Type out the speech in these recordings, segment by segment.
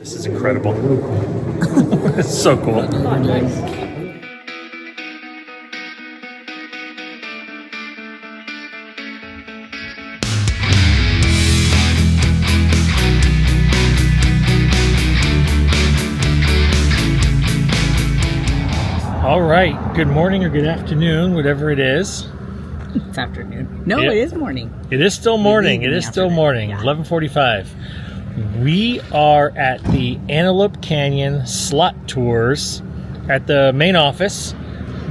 This is incredible. It's so cool. All right, good morning or good afternoon, whatever it is. It's afternoon. No, it is morning. It is still morning. It is still morning. 11:45. We are at the Antelope Canyon slot tours at the main office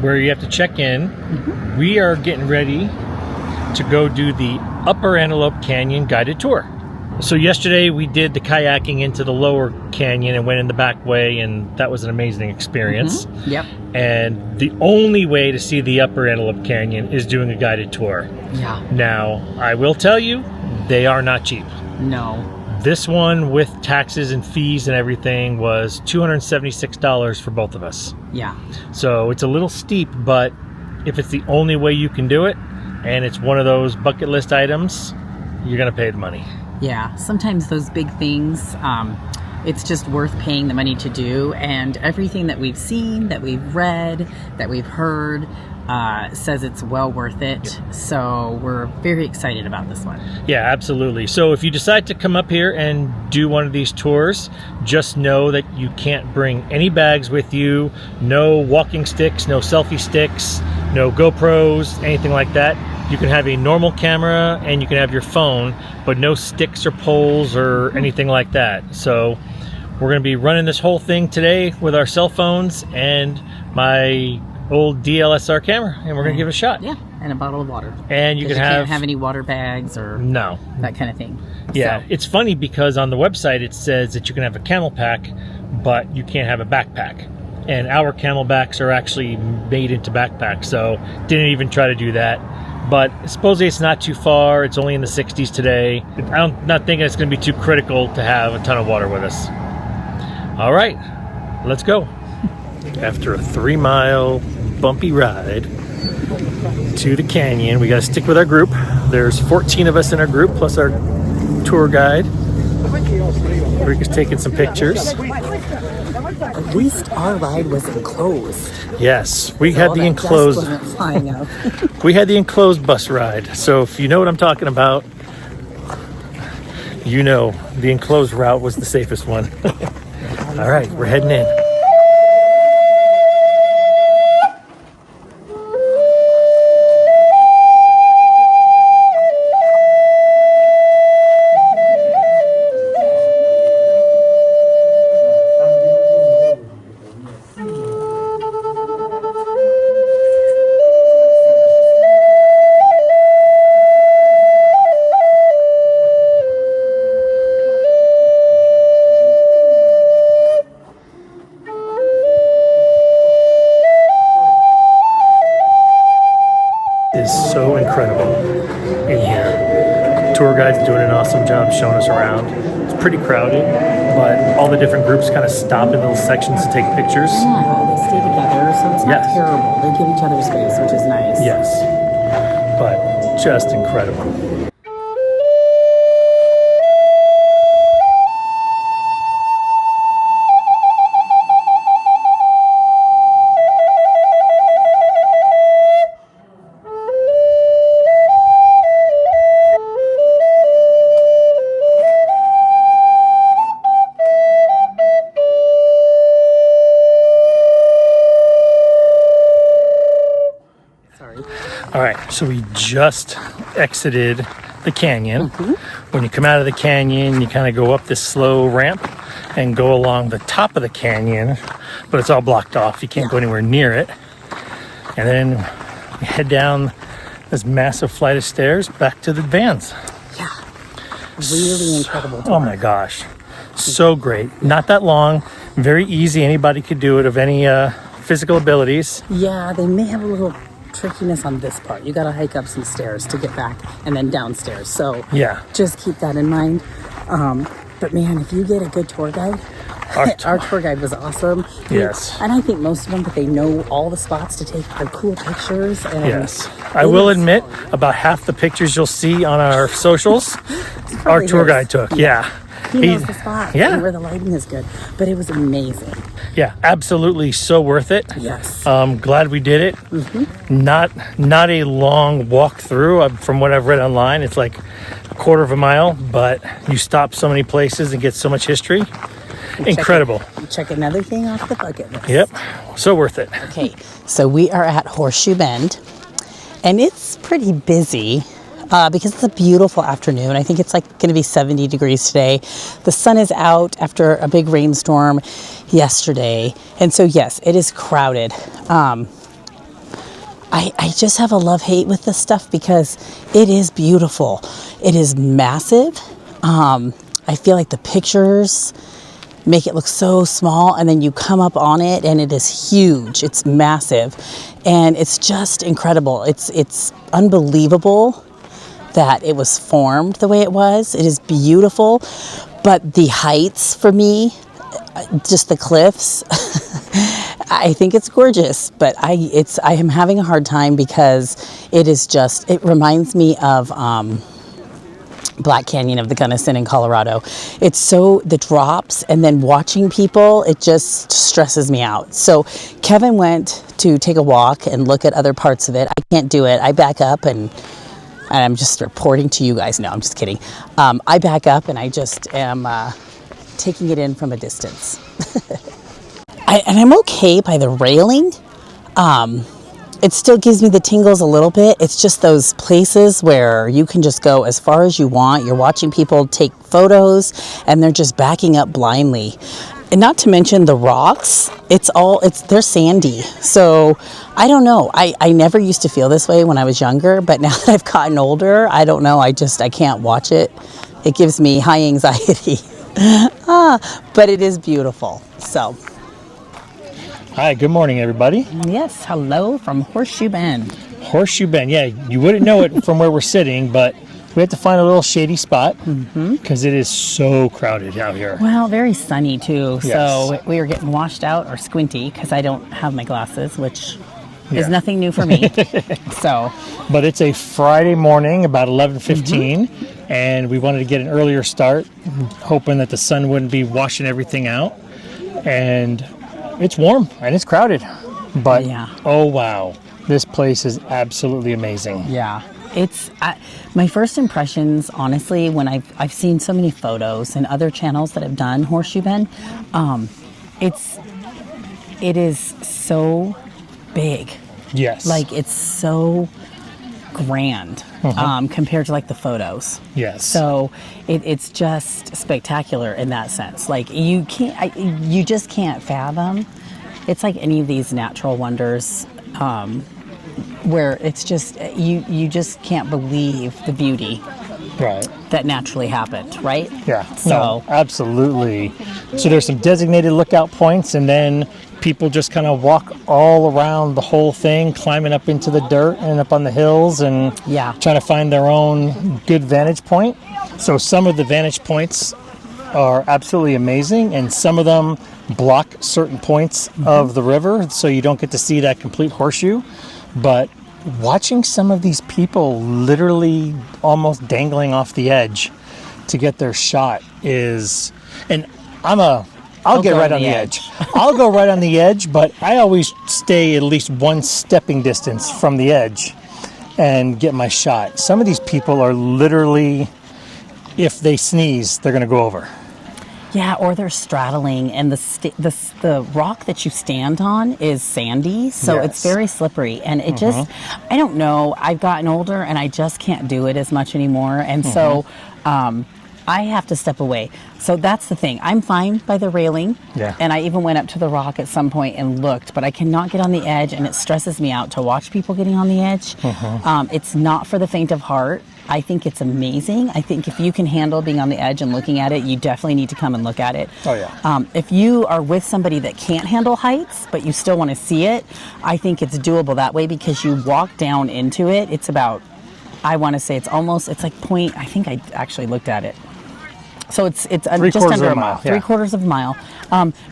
where you have to check in. Mm-hmm. We are getting ready to go do the Upper Antelope Canyon guided tour. So yesterday we did the kayaking into the lower canyon and went in the back way, and that was an amazing experience. Mm-hmm. Yep. And the only way to see the Upper Antelope Canyon is doing a guided tour. Yeah. Now, I will tell you, they are not cheap. No. This one with taxes and fees and everything was $276 for both of us. Yeah. So it's a little steep, but if it's the only way you can do it, and it's one of those bucket list items, you're going to pay the money. Yeah, sometimes those big things, it's just worth paying the money to do. And everything that we've seen, that we've read, that we've heard, says it's well worth it. Yep. So we're very excited about this one. Yeah, absolutely. So if you decide to come up here and do one of these tours, just know that you can't bring any bags with you, no walking sticks, no selfie sticks, no GoPros, anything like that. You can have a normal camera and you can have your phone, but no sticks or poles or anything like that. So we're going to be running this whole thing today with our cell phones and my old DLSR camera, and we're going to give it a shot. Yeah, and a bottle of water. And you can't have any water bags or that kind of thing. Yeah, so. It's funny because on the website it says that you can have a camel pack, but you can't have a backpack. And our camelbacks are actually made into backpacks, so didn't even try to do that. But supposedly it's not too far. It's only in the 60s today. I'm not thinking it's going to be too critical to have a ton of water with us. All right, let's go. After a 3-mile bumpy ride to the canyon, we got to stick with our group. There's 14 of us in our group, plus our tour guide. Rick is taking some pictures. At least our ride was enclosed. Yes, we had the enclosed. Flying out. We had the enclosed bus ride. So if you know what I'm talking about, you know the enclosed route was the safest one. All right, we're heading in. Is so incredible in here. Tour guide's doing an awesome job showing us around. It's pretty crowded, but all the different groups kind of stop in little sections to take pictures. Yeah, they stay together, so it's not terrible. They give each other space, which is nice. Yes, but just incredible. All right, so we just exited the canyon. Mm-hmm. When you come out of the canyon, you kind of go up this slow ramp and go along the top of the canyon, but it's all blocked off. You can't go anywhere near it. And then we head down this massive flight of stairs back to the vans. Yeah, really incredible tour. Oh my gosh, so great. Not that long, very easy. Anybody could do it of any physical abilities. Yeah, they may have a little trickiness on this part. You got to hike up some stairs to get back and then downstairs. So yeah, just keep that in mind. But man, if you get a good tour guide, our tour guide was awesome. Yes. And I think most of them, but they know all the spots to take the cool pictures. And yes. I will admit, about half the pictures you'll see on our socials, our tour guide took. Yeah. He knows the spots yeah. and where the lighting is good. But it was amazing. Yeah, absolutely so worth it. Yes. Glad we did it. Not a long walk through. From what I've read online, it's like a quarter of a mile, but you stop so many places and get so much history. Incredible. Check another thing off the bucket list. Yep, so worth it. Okay, so we are at Horseshoe Bend, and it's pretty busy because it's a beautiful afternoon. I think it's like going to be 70 degrees today. The sun is out after a big rainstorm yesterday, and so yes, it is crowded. I just have a love-hate with this stuff because it is beautiful. It is massive. I feel like the pictures make it look so small, and then you come up on it and it is huge. It's massive, and it's just incredible. It's unbelievable that it was formed the way it was. It is beautiful, but the heights for me, just the cliffs, I think it's gorgeous, but I am having a hard time because it reminds me of Black Canyon of the Gunnison in Colorado. It's so, the drops and then watching people, it just stresses me out. So Kevin went to take a walk and look at other parts of it. I can't do it. I back up and I'm just reporting to you guys. No, I'm just kidding. I back up and I just am taking it in from a distance. And I'm okay by the railing. It still gives me the tingles a little bit. It's just those places where you can just go as far as you want. You're watching people take photos and they're just backing up blindly. And not to mention the rocks, they're sandy. So I don't know. I never used to feel this way when I was younger, but now that I've gotten older, I don't know. I can't watch it. It gives me high anxiety. But it is beautiful. So. Hi, good morning, everybody. Yes, hello from Horseshoe Bend. Horseshoe Bend, yeah, you wouldn't know it from where we're sitting, but we had to find a little shady spot because it is so crowded out here. Well, very sunny too, Yes. So we were getting washed out or squinty because I don't have my glasses, which is nothing new for me. So, but it's a Friday morning, about 11:15, and we wanted to get an earlier start, hoping that the sun wouldn't be washing everything out. And it's warm and it's crowded, but oh wow, this place is absolutely amazing. Yeah, it's my first impressions, honestly, when I've seen so many photos and other channels that have done Horseshoe Bend. It is so big. Yes, like it's so grand compared to like the photos. Yes. So it's just spectacular in that sense. Like you just can't fathom. It's like any of these natural wonders where it's just you just can't believe the beauty that naturally happened, right? Yeah. So no, absolutely. So there's some designated lookout points, and then people just kind of walk all around the whole thing, climbing up into the dirt and up on the hills and trying to find their own good vantage point. So some of the vantage points are absolutely amazing, and some of them block certain points of the river, so you don't get to see that complete horseshoe. But watching some of these people literally almost dangling off the edge to get their shot is, and I'll get right on the edge. I'll go right on the edge, but I always stay at least one stepping distance from the edge and get my shot. Some of these people are literally, if they sneeze, they're going to go over. Yeah, or they're straddling, and the rock that you stand on is sandy, so it's very slippery, and it just, I don't know, I've gotten older, and I just can't do it as much anymore, and so I have to step away. So that's the thing. I'm fine by the railing, and I even went up to the rock at some point and looked, but I cannot get on the edge, and it stresses me out to watch people getting on the edge. It's not for the faint of heart. I think it's amazing. I think if you can handle being on the edge and looking at it, you definitely need to come and look at it. Oh, yeah. If you are with somebody that can't handle heights, but you still want to see it, I think it's doable that way because you walk down into it. It's about, I want to say it's like point, I think I actually looked at it. So it's just under a mile, 3/4 of a mile.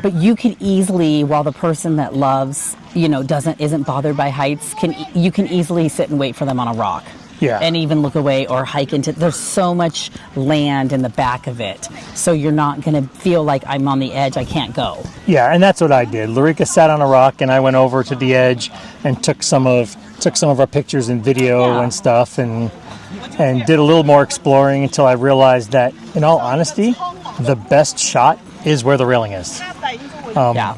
But you can easily, while the person that loves, isn't bothered by heights, you can easily sit and wait for them on a rock. Yeah. and even look away or hike into. There's so much land in the back of it, so you're not going to feel like I'm on the edge. I can't go. Yeah, and that's what I did. Larica sat on a rock, and I went over to the edge and took some of our pictures and video and stuff, and did a little more exploring until I realized that, in all honesty, the best shot is where the railing is.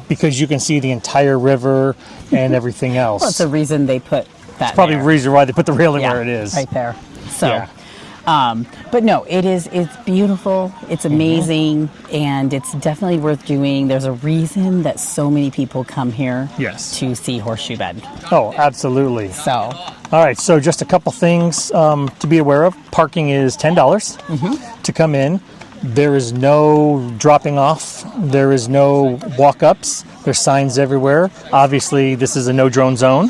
Because you can see the entire river and everything else. Well, it's the reason they put that. It's probably there. the reason why they put the railing where it is. Right there. So, but no, it's beautiful. It's amazing, and it's definitely worth doing. There's a reason that so many people come here to see Horseshoe Bend. Oh, absolutely. So, all right, so just a couple things to be aware of. Parking is $10 to come in. There is no dropping off. There is no walk-ups. There's signs everywhere. Obviously, this is a no-drone zone.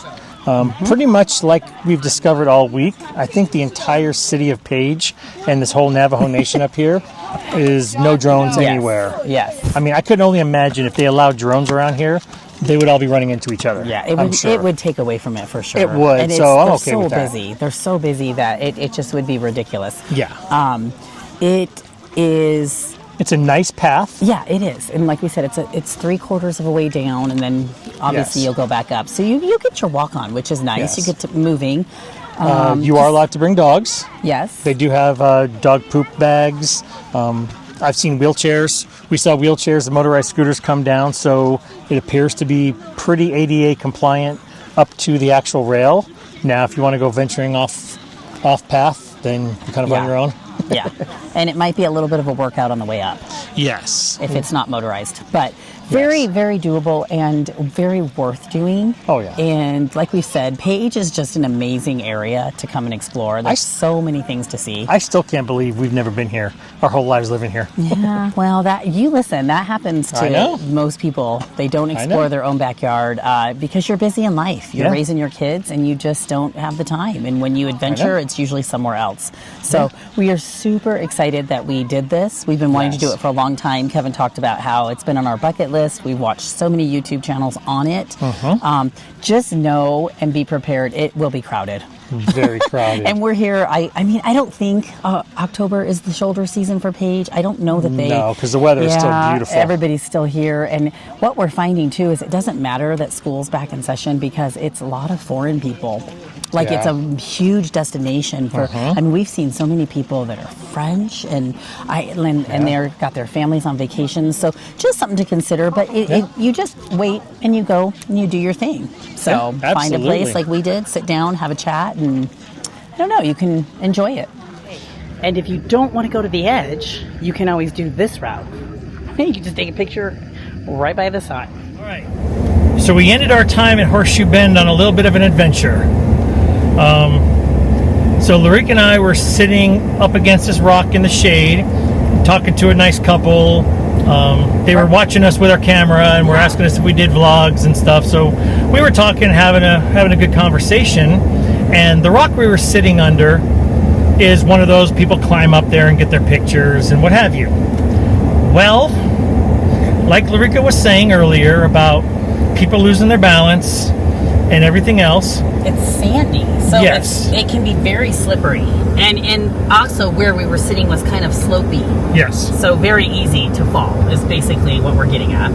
Pretty much like we've discovered all week, I think the entire city of Page and this whole Navajo Nation up here is no drones anywhere. Yes. I mean, I could only imagine if they allowed drones around here, they would all be running into each other. Yeah, it would take away from it for sure. It would, and so I'm okay with that. They're so busy. They're so busy that it just would be ridiculous. Yeah. It is... It's a nice path. Yeah, it is. And like we said, it's 3/4 of a way down, and then obviously you'll go back up. So you get your walk on, which is nice. You get to moving. You are allowed to bring dogs. Yes. They do have dog poop bags. I've seen wheelchairs. We saw wheelchairs and motorized scooters come down, so it appears to be pretty ADA compliant up to the actual rail. Now, if you want to go venturing off path, then you're kind of on your own. Yeah, and it might be a little bit of a workout on the way up. Yes. If it's not motorized. But very, very doable and very worth doing. Oh, yeah. And like we said, Page is just an amazing area to come and explore. There's so many things to see. I still can't believe we've never been here. Our whole lives living here. Yeah, well, that happens to most people. They don't explore their own backyard because you're busy in life. You're raising your kids, and you just don't have the time. And when you adventure, it's usually somewhere else. So we are super excited that we did this. We've been wanting to do it for a long time. Kevin talked about how it's been on our bucket list. We've watched so many YouTube channels on it. Just know and be prepared. It will be crowded. Very crowded. And we're here. I mean, I don't think October is the shoulder season for Page. I don't know that they... No, because the weather is still beautiful. Everybody's still here. And what we're finding, too, is it doesn't matter that school's back in session because it's a lot of foreign people. Like, it's a huge destination for... I mean, we've seen so many people that are French and they're got their families on vacation. So just something to consider. But you just wait and you go and you do your thing. So find a place like we did, sit down, have a chat, and I don't know, you can enjoy it. And if you don't want to go to the edge, you can always do this route. You can just take a picture right by the side. All right. So we ended our time at Horseshoe Bend on a little bit of an adventure. So Larica and I were sitting up against this rock in the shade, talking to a nice couple. They were watching us with our camera and were asking us if we did vlogs and stuff. So we were talking, having a good conversation. And the rock we were sitting under is one of those people climb up there and get their pictures and what have you. Well, like Larica was saying earlier about people losing their balance and everything else. It's sandy, so it can be very slippery. And also where we were sitting was kind of slopey. Yes. So very easy to fall is basically what we're getting at.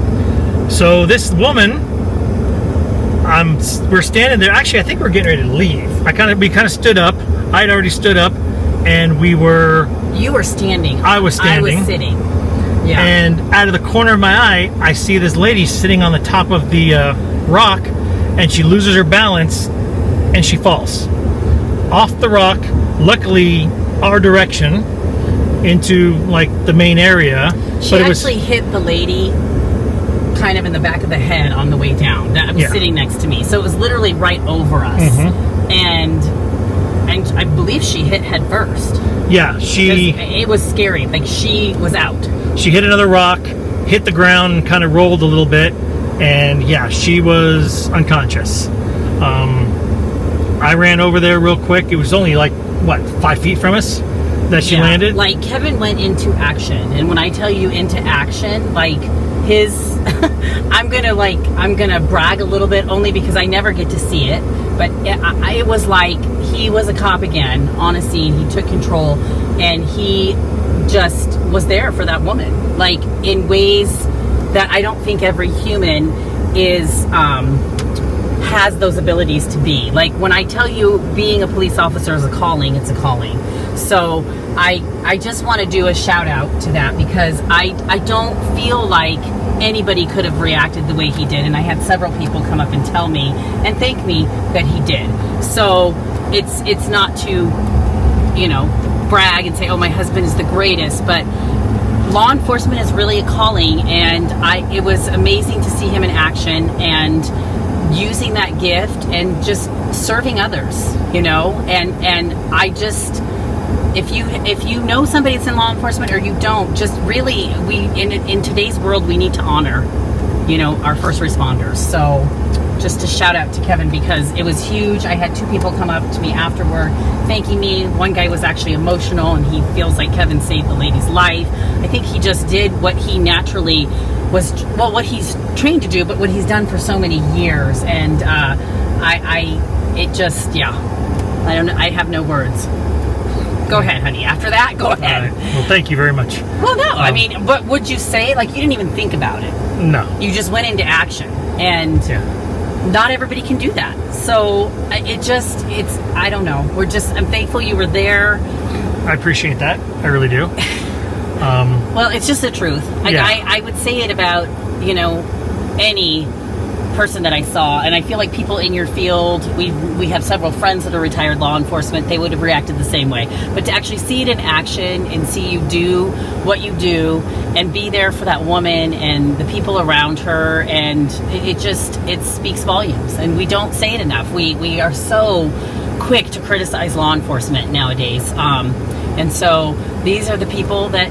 So this woman, we're standing there. Actually, I think we're getting ready to leave. We kind of stood up. I'd already stood up, and we were... You were standing. I was standing. I was sitting. Yeah. And out of the corner of my eye, I see this lady sitting on the top of the rock, and she loses her balance, and she falls off the rock. Luckily, our direction into like the main area. She actually hit the lady kind of in the back of the head on the way down. That was sitting next to me, so it was literally right over us, and I believe she hit head first. Yeah, it was scary. Like, she was out. She hit another rock, hit the ground, and kind of rolled a little bit, and yeah, she was unconscious. I ran over there real quick. It was only like, 5 feet from us that she landed? Like, Kevin went into action, and when I tell you into action, like, I'm gonna brag a little bit only because I never get to see it, but it was like he was a cop again on a scene. He took control, and he just was there for that woman, like in ways that I don't think every human is has those abilities to be. Like when I tell you being a police officer is a calling, it's a calling. So I just want to do a shout out to that, because I don't feel like anybody could have reacted the way he did, and I had several people come up and tell me and thank me that he did. So it's not to, you know, brag and say, oh, my husband is the greatest, but law enforcement is really a calling, and it was amazing to see him in action and using that gift and just serving others, you know. And I just, if you know somebody that's in law enforcement or you don't, just really, in today's world, we need to honor, you know, our first responders. So just a shout out to Kevin, because it was huge. I had two people come up to me afterward thanking me. One guy was actually emotional, and he feels like Kevin saved the lady's life. I think he just did what he naturally was, well, what he's trained to do, but what he's done for so many years. And it just, yeah, I don't know. I have no words. Go ahead, honey. After that, go ahead. Well, thank you very much. Well, no, I mean, what would you say? Like, you didn't even think about it. No. You just went into action, and not everybody can do that. So it's, I don't know. I'm thankful you were there. I appreciate that. I really do. Well, it's just the truth. I would say it about, you know, any person that I saw, and I feel like people in your field, we have several friends that are retired law enforcement, they would have reacted the same way. But to actually see it in action and see you do what you do and be there for that woman and the people around her, and it speaks volumes. And we don't say it enough. We are so quick to criticize law enforcement nowadays, and so these are the people that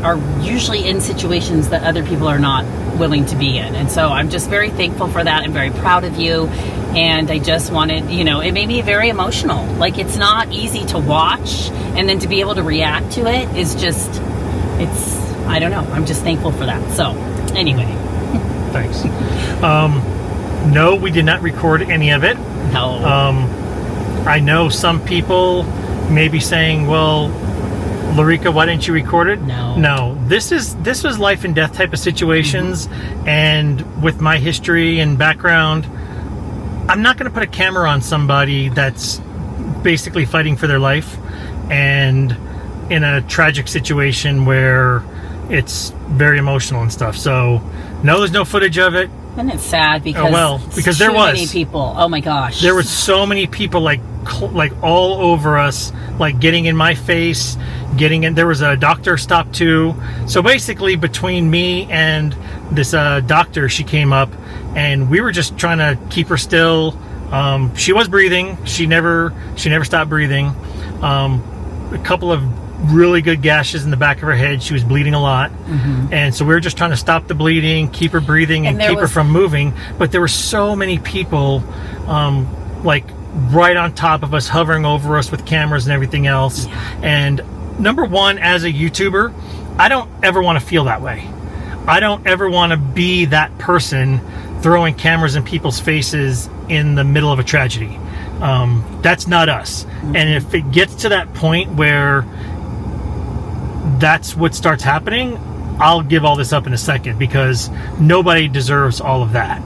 are usually in situations that other people are not willing to be in. And so I'm just very thankful for that. I'm very proud of you. And I just wanted, you know, it made me very emotional. Like, it's not easy to watch, and then to be able to react to it is just, I don't know. I'm just thankful for that. So anyway. Thanks. No, we did not record any of it. No. I know some people may be saying, well, Larica, why didn't you record it? No. This was life and death type of situations, and with my history and background, I'm not going to put a camera on somebody that's basically fighting for their life and in a tragic situation where it's very emotional and stuff. So no, there's no footage of it. And it's sad because there was many people. Oh my gosh, there were so many people like all over us, like getting in my face, getting in. There was a doctor stopped too. So basically, between me and this doctor, she came up, and we were just trying to keep her still. She was breathing. She never stopped breathing. A couple of really good gashes in the back of her head. She was bleeding a lot, and so we were just trying to stop the bleeding, keep her breathing, and keep her from moving. But there were so many people, like right on top of us, hovering over us with cameras and everything else. And number one, as a YouTuber, I don't ever want to feel that way. I don't ever want to be that person throwing cameras in people's faces in the middle of a tragedy. That's not us. And if it gets to that point where that's what starts happening, I'll give all this up in a second, because nobody deserves all of that.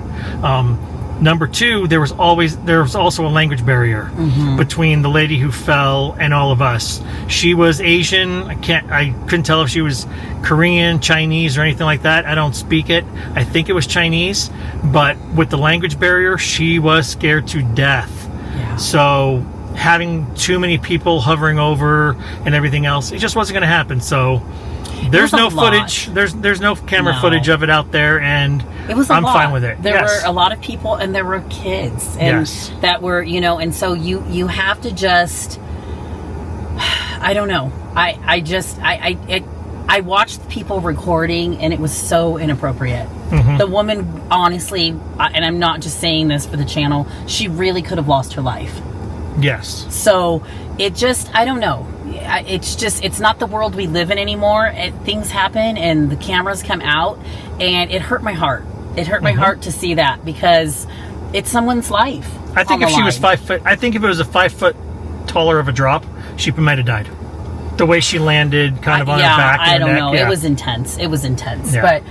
Number two, there was also a language barrier between the lady who fell and all of us. She was Asian. I couldn't tell if she was Korean, Chinese, or anything like that. I don't speak it. I think it was Chinese, but with the language barrier, she was scared to death. So having too many people hovering over and everything else, it just wasn't going to happen. So there's no footage. There's no camera footage of it out there, and I'm fine with it. There were a lot of people, and there were kids, and that were, you know, and so you have to just, I don't know. I watched people recording, and it was so inappropriate. The woman, honestly, and I'm not just saying this for the channel, she really could have lost her life. Yes. So it just, I don't know. It's not the world we live in anymore. Things happen, and the cameras come out, and it hurt my heart. It hurt my heart to see that, because it's someone's life. I think if she was 5 foot, I think if it was a 5 foot taller of a drop, she might have died. The way she landed, kind of on her back. I and don't neck, know. yeah. It was intense. It was intense. Yeah. But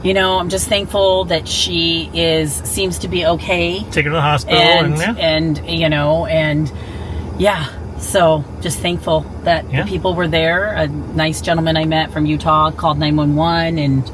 you know, I'm just thankful that she seems to be okay. Take her to the hospital, and you know, and yeah. So just thankful that the people were there. A nice gentleman I met from Utah called 911, and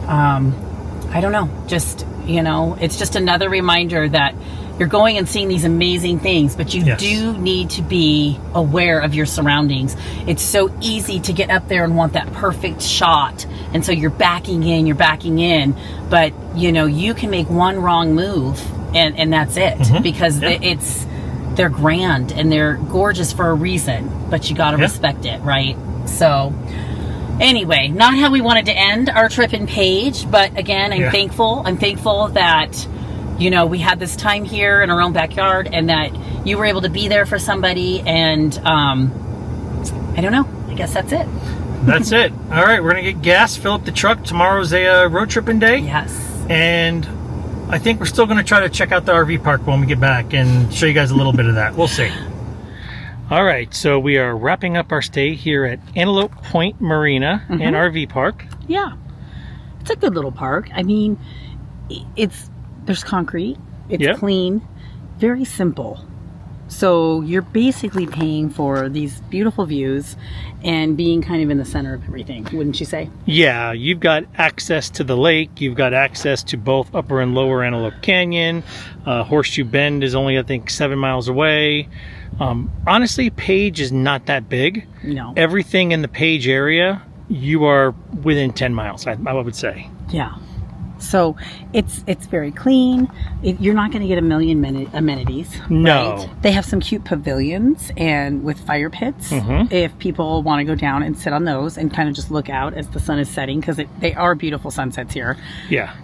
I don't know. Just, you know, it's just another reminder that you're going and seeing these amazing things, but you do need to be aware of your surroundings. It's so easy to get up there and want that perfect shot. And so you're backing in, but you know, you can make one wrong move and that's it, because they're grand and they're gorgeous for a reason, but you got to respect it. Right. So anyway, not how we wanted to end our trip in Page, but again, I'm thankful that, you know, we had this time here in our own backyard and that you were able to be there for somebody. And I don't know. I guess that's it. That's it. All right. We're going to get gas, fill up the truck. Tomorrow's a road tripping day. Yes. And I think we're still going to try to check out the RV park when we get back and show you guys a little bit of that. We'll see. All right. So we are wrapping up our stay here at Antelope Point Marina and RV Park. Yeah. It's a good little park. I mean, there's concrete, it's clean, very simple. So you're basically paying for these beautiful views and being kind of in the center of everything, wouldn't you say? Yeah, you've got access to the lake, you've got access to both Upper and Lower Antelope Canyon. Horseshoe Bend is only, I think, 7 miles away. Honestly, Page is not that big. No. Everything in the Page area, you are within 10 miles, I would say. Yeah. So it's very clean. You're not going to get a million amenities. No. Right? They have some cute pavilions and with fire pits if people want to go down and sit on those and kind of just look out as the sun is setting, because they are beautiful sunsets here. Yeah.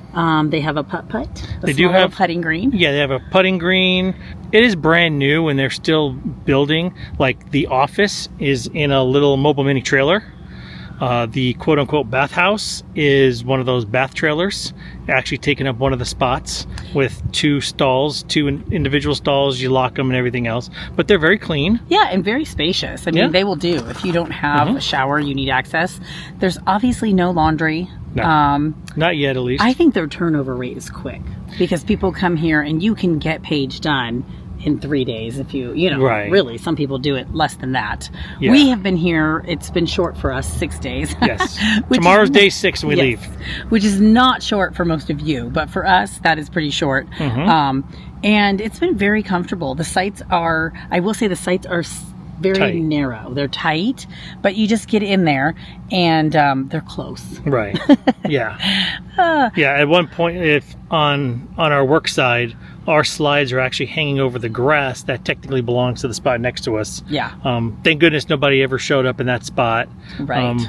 They have a putt-putt. They do have a putting green. Yeah, they have a putting green. It is brand new and they're still building. Like the office is in a little mobile mini trailer. The quote-unquote bathhouse is one of those bath trailers, actually taking up one of the spots with two individual stalls. You lock them and everything else, but they're very clean. Yeah, and very spacious. I mean, they will do. If you don't have a shower, you need access. There's obviously no laundry. No, not yet, at least. I think their turnover rate is quick because people come here and you can get Page done in 3 days if you know, really, some people do it less than that. Yeah. We have been here, it's been short for us, 6 days. Yes. Tomorrow's day 6 and we leave. Which is not short for most of you, but for us, that is pretty short. And it's been very comfortable. The sites are, I will say the sites are very narrow. They're tight, but you just get in there and they're close. Right. Yeah. Yeah, at one point, if on our work side, our slides are actually hanging over the grass that technically belongs to the spot next to us. Yeah. Thank goodness nobody ever showed up in that spot. Right.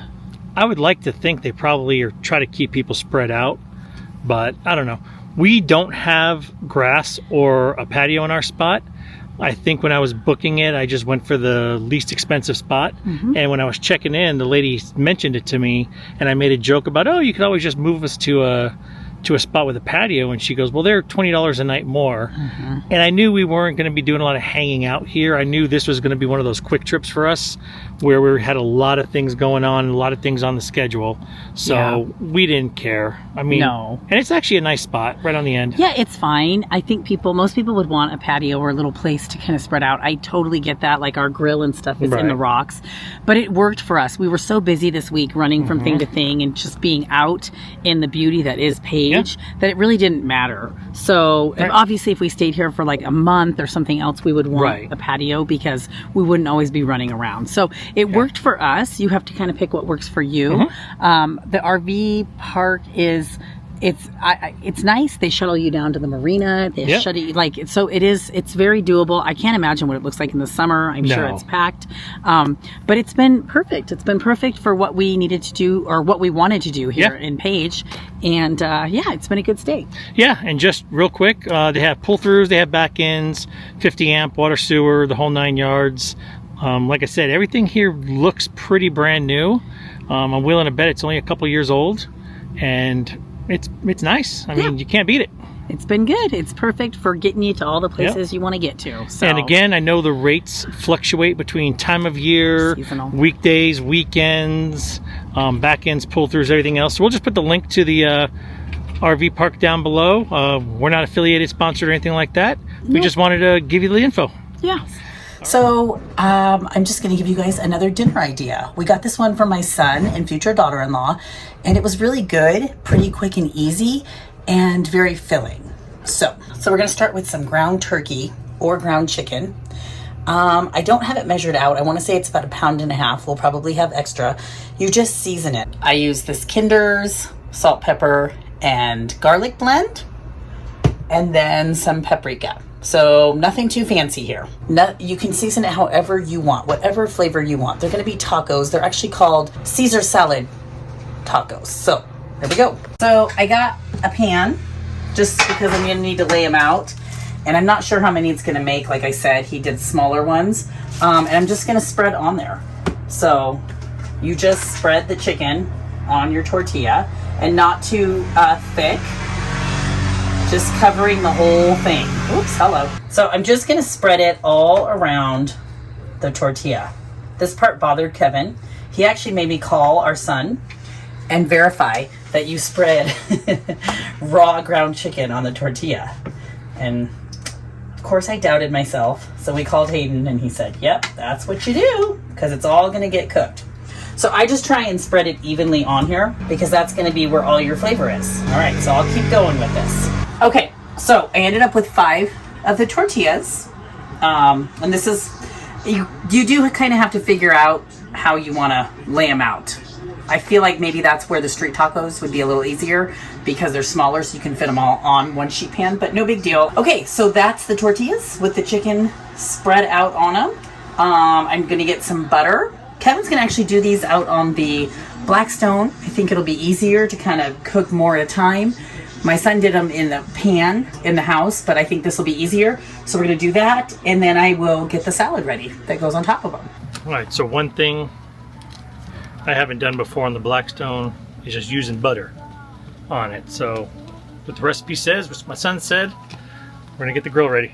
I would like to think they probably are try to keep people spread out, but I don't know. We don't have grass or a patio in our spot. I think when I was booking it, I just went for the least expensive spot. And when I was checking in, the lady mentioned it to me, and I made a joke about, oh, you could always just move us to a spot with a patio, and she goes, well, they're $20 a night more. And I knew we weren't going to be doing a lot of hanging out here. I knew this was going to be one of those quick trips for us where we had a lot of things going on, a lot of things on the schedule, so we didn't care. I mean, no. And it's actually a nice spot right on the end. Yeah, it's fine. I think most people would want a patio or a little place to kind of spread out. I totally get that. Like our grill and stuff is in the rocks, but it worked for us. We were so busy this week running from thing to thing and just being out in the beauty that is Page that it really didn't matter. So obviously if we stayed here for like a month or something else, we would want a patio because we wouldn't always be running around. So it worked for us. You have to kind of pick what works for you. The RV park is it's nice. They shuttle you down to the marina. They shut you so it's very doable. I can't imagine what it looks like in the summer. I'm sure it's packed. But it's been perfect. It's been perfect for what we needed to do or what we wanted to do here in Page. And it's been a good stay. Yeah, and just real quick, they have pull-throughs, they have back ends, 50 amp water sewer, the whole 9 yards. Like I said, everything here looks pretty brand new. I'm willing to bet it's only a couple years old, and it's nice. I mean, you can't beat it. It's been good. It's perfect for getting you to all the places you want to get to. So. And again, I know the rates fluctuate between time of year, seasonal, weekdays, weekends, back ends, pull-throughs, everything else. So we'll just put the link to the RV park down below. We're not affiliated, sponsored, or anything like that. Nope. We just wanted to give you the info. Yeah. So I'm just going to give you guys another dinner idea. We got this one from my son and future daughter-in-law, and it was really good, pretty quick and easy, and very filling. So we're going to start with some ground turkey or ground chicken. I don't have it measured out. I want to say it's about 1.5 pounds. We'll probably have extra. You just season it. I use this Kinder's salt, pepper, and garlic blend, and then some paprika. So nothing too fancy here. You can season it however you want, whatever flavor you want. They're going to be tacos. They're actually called Caesar salad tacos. So there we go. So I got a pan just because I'm going to need to lay them out. And I'm not sure how many it's going to make. Like I said, he did smaller ones. And I'm just going to spread on there. So you just spread the chicken on your tortilla, and not too thick. Just covering the whole thing. Oops, hello. So I'm just going to spread it all around the tortilla. This part bothered Kevin. He actually made me call our son and verify that you spread raw ground chicken on the tortilla. And of course I doubted myself. So we called Hayden and he said, yep, that's what you do, because it's all going to get cooked. So I just try and spread it evenly on here because that's going to be where all your flavor is. All right, so I'll keep going with this. Okay, so I ended up with 5 of the tortillas. And this is, you do kind of have to figure out how you want to lay them out. I feel like maybe that's where the street tacos would be a little easier because they're smaller, so you can fit them all on one sheet pan, but no big deal. Okay, so that's the tortillas with the chicken spread out on them. I'm going to get some butter. Kevin's going to actually do these out on the Blackstone. I think it'll be easier to kind of cook more at a time. My son did them in the pan in the house, but I think this will be easier. So we're going to do that, and then I will get the salad ready that goes on top of them. All right, so one thing I haven't done before on the Blackstone is just using butter on it. So what the recipe says, what my son said, we're going to get the grill ready.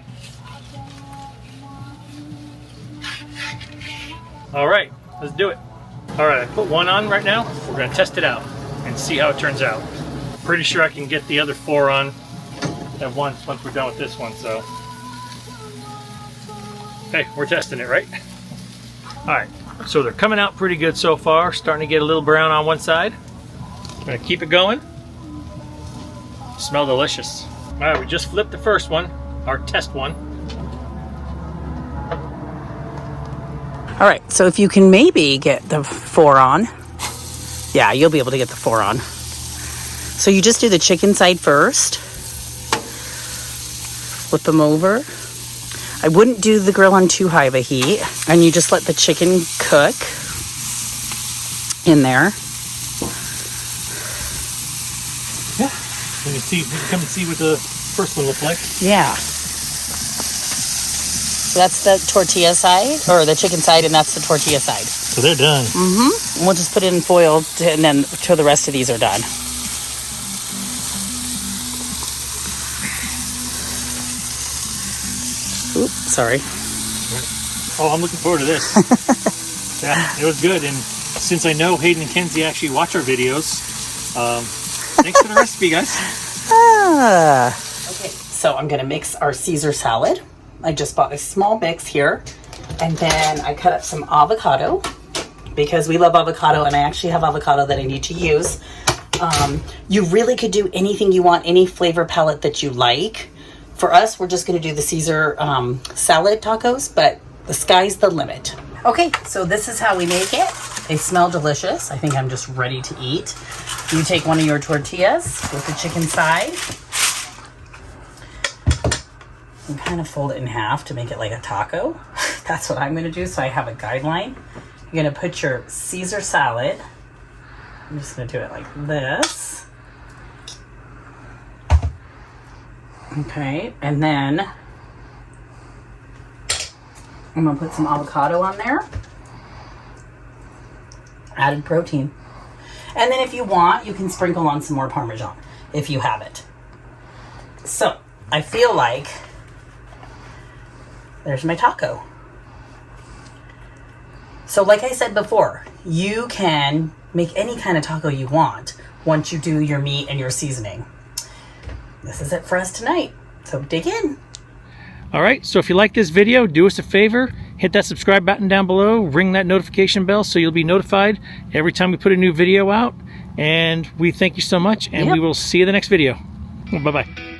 All right, let's do it. All right, I put one on right now. We're going to test it out and see how it turns out. Pretty sure I can get the other 4 on at once we're done with this one. So, hey, we're testing it, right? All right, so they're coming out pretty good so far. Starting to get a little brown on one side. I'm going to keep it going. Smell delicious. All right, we just flipped the first one, our test one. All right, so if you can maybe get the 4 on, yeah, you'll be able to get the 4 on. So you just do the chicken side first, flip them over. I wouldn't do the grill on too high of a heat, and you just let the chicken cook in there. Yeah, you can come and see what the first one looked like. Yeah. So that's the tortilla side, or the chicken side, and that's the tortilla side. So they're done. Mm-hmm. And we'll just put it in foil, and then till the rest of these are done. Oops, sorry. Oh, I'm looking forward to this. Yeah, it was good. And since I know Hayden and Kenzie actually watch our videos, thanks for the recipe, guys. Okay, so I'm going to mix our Caesar salad. I just bought a small mix here. And then I cut up some avocado because we love avocado, and I actually have avocado that I need to use. You really could do anything you want, any flavor palette that you like. For us, we're just going to do the Caesar salad tacos, but the sky's the limit. Okay, so this is how we make it. They smell delicious. I think I'm just ready to eat. You take one of your tortillas with the chicken side and kind of fold it in half to make it like a taco. That's what I'm going to do, so I have a guideline. You're going to put your Caesar salad. I'm just going to do it like this. Okay, and then I'm going to put some avocado on there. Added protein. And then if you want, you can sprinkle on some more Parmesan. if you have it. So I feel like there's my taco. So like I said before, you can make any kind of taco you want once you do your meat and your seasoning. This is it for us tonight. So dig in. All right, so if you like this video, do us a favor, hit that subscribe button down below, ring that notification bell so you'll be notified every time we put a new video out. And we thank you so much, and we will see you in the next video. Bye-bye.